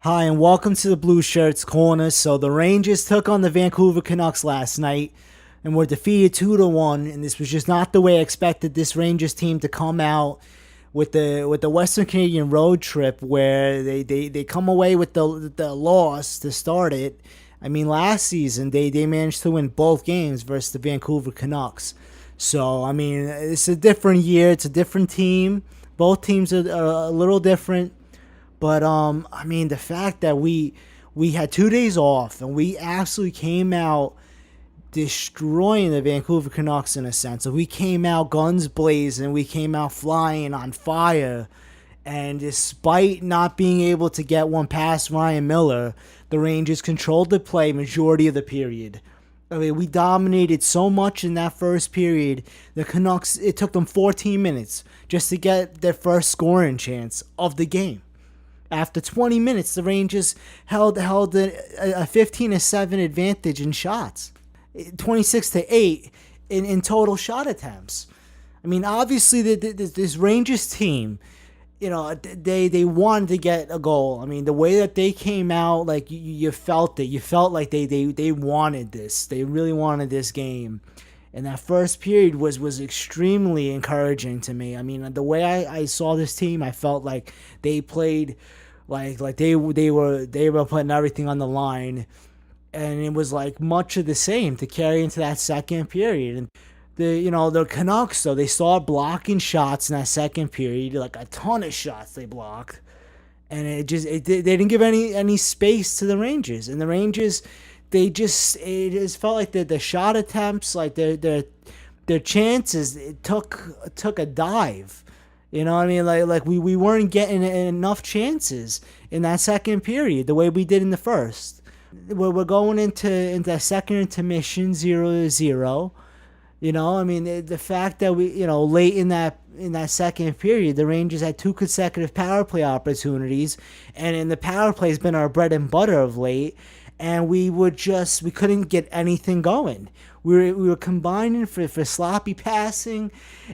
Hi, and welcome to the Blueshirts corner. So the Rangers took on the Vancouver Canucks last night and were defeated 2-1. And this was just not the way I expected this Rangers team to come out with the Western Canadian road trip, where they come away with the loss to start it. I mean, last season they managed to win both games versus the Vancouver Canucks. So I mean, it's a different year. It's a different team. Both teams are a little different. But I mean, the fact that we had 2 days off and we absolutely came out destroying the Vancouver Canucks in a sense. So we came out guns blazing, we came out flying on fire, and despite not being able to get one past Ryan Miller, the Rangers controlled the play majority of the period. I mean, we dominated so much in that first period. The Canucks, it took them 14 minutes just to get their first scoring chance of the game. After 20 minutes, the Rangers held a 15-7 advantage in shots, 26-8 in total shot attempts. I mean, obviously, this Rangers team, they wanted to get a goal. I mean, the way that they came out, like you felt it. You felt like they wanted this. They really wanted this game. And that first period was extremely encouraging to me. I mean, the way I saw this team, I felt like they played like they were putting everything on the line, and it was like much of the same to carry into that second period. And the Canucks, though, they started blocking shots in that second period, like a ton of shots they blocked, and they didn't give any space to the Rangers. And the Rangers, it just felt like the shot attempts, like their chances, it took a dive. You know what I mean? Like we weren't getting enough chances in that second period the way we did in the first. We're going into that second intermission 0-0. I mean, the fact that we, late in that second period, the Rangers had 2 consecutive power play opportunities, and in the power play has been our bread and butter of late, and we couldn't get anything going. We were combining for sloppy passing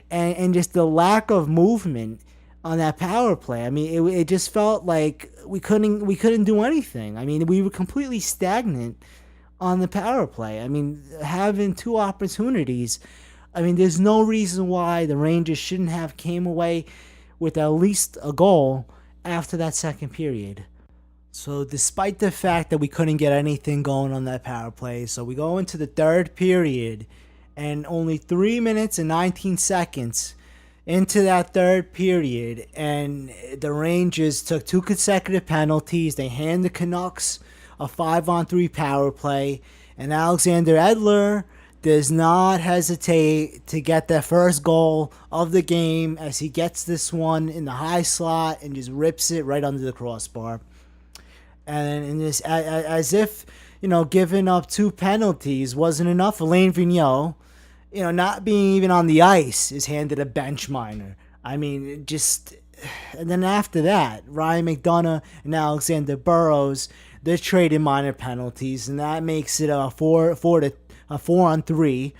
and just the lack of movement on that power play. I mean, it just felt like we couldn't do anything. I mean, we were completely stagnant on the power play. I mean, having 2 opportunities, I mean, there's no reason why the Rangers shouldn't have came away with at least a goal after that second period. So despite the fact that we couldn't get anything going on that power play, so we go into the third period, and only 3 minutes and 19 seconds into that third period, and the Rangers took 2 consecutive penalties. They hand the Canucks a 5-on-3 power play, and Alexander Edler does not hesitate to get the first goal of the game as he gets this one in the high slot and just rips it right under the crossbar. And this, as if, giving up 2 penalties wasn't enough, Alain Vigneault, not being even on the ice, is handed a bench minor. I mean, and then after that, Ryan McDonough and Alexander Burrows, they're trading minor penalties, and that makes it a 4-on-3.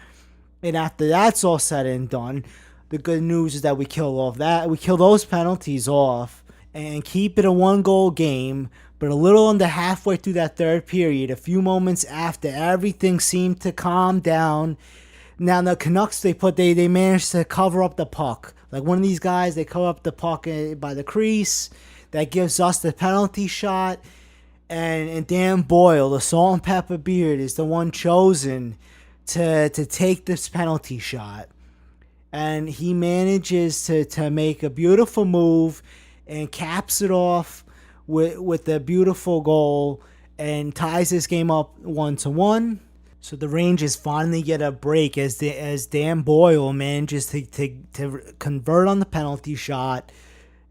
And after that's all said and done, the good news is that we kill those penalties off and keep it a 1-goal game. But a little under halfway through that third period, a few moments after everything seemed to calm down, now the Canucks, they managed to cover up the puck. Like one of these guys, they cover up the puck by the crease. That gives us the penalty shot. And Dan Boyle, the salt and pepper beard, is the one chosen to take this penalty shot. And he manages to make a beautiful move and caps it off with a beautiful goal and ties this game up 1-1. So the Rangers finally get a break as Dan Boyle manages to convert on the penalty shot.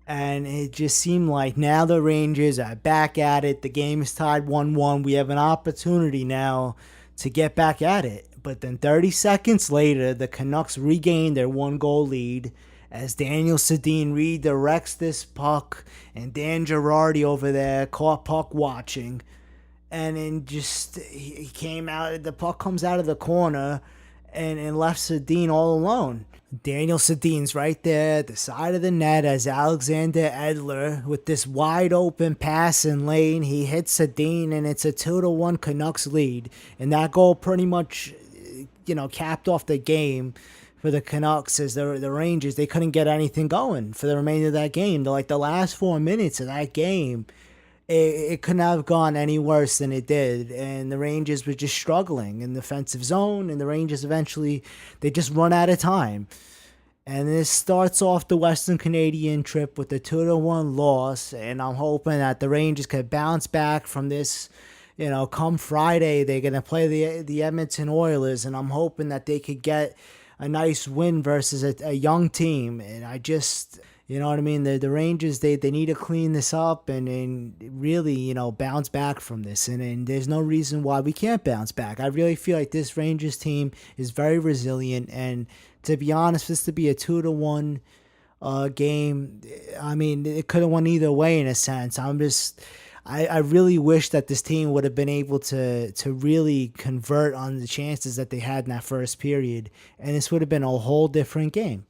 And it just seemed like now the Rangers are back at it. The game is tied 1-1. We have an opportunity now to get back at it. But then 30 seconds later, the Canucks regain their 1-goal lead as Daniel Sedin redirects this puck, and Dan Girardi over there caught puck watching, and then he came out. The puck comes out of the corner, and left Sedin all alone. Daniel Sedin's right there at the side of the net as Alexander Edler with this wide open pass in lane. He hits Sedin and it's a 2-1 Canucks lead. And that goal pretty much, capped off the game for the Canucks as the Rangers, they couldn't get anything going for the remainder of that game. The last 4 minutes of that game, it couldn't have gone any worse than it did. And the Rangers were just struggling in the defensive zone, and the Rangers eventually, they just run out of time. And this starts off the Western Canadian trip with a 2-1 loss, and I'm hoping that the Rangers could bounce back from this. Come Friday, they're going to play the Edmonton Oilers, and I'm hoping that they could get a nice win versus a young team. And I just, you know what I mean? The Rangers, they need to clean this up and really, bounce back from this. And there's no reason why we can't bounce back. I really feel like this Rangers team is very resilient. And to be honest, this to be a 2-1 game, I mean, it could have won either way in a sense. I really wish that this team would have been able to really convert on the chances that they had in that first period, and this would have been a whole different game.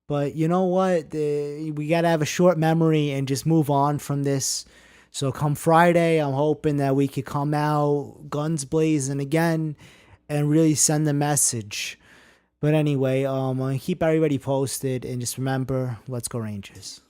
But you know what? We got to have a short memory and just move on from this. So come Friday, I'm hoping that we could come out guns blazing again and really send the message. But anyway, keep everybody posted, and just remember, let's go Rangers.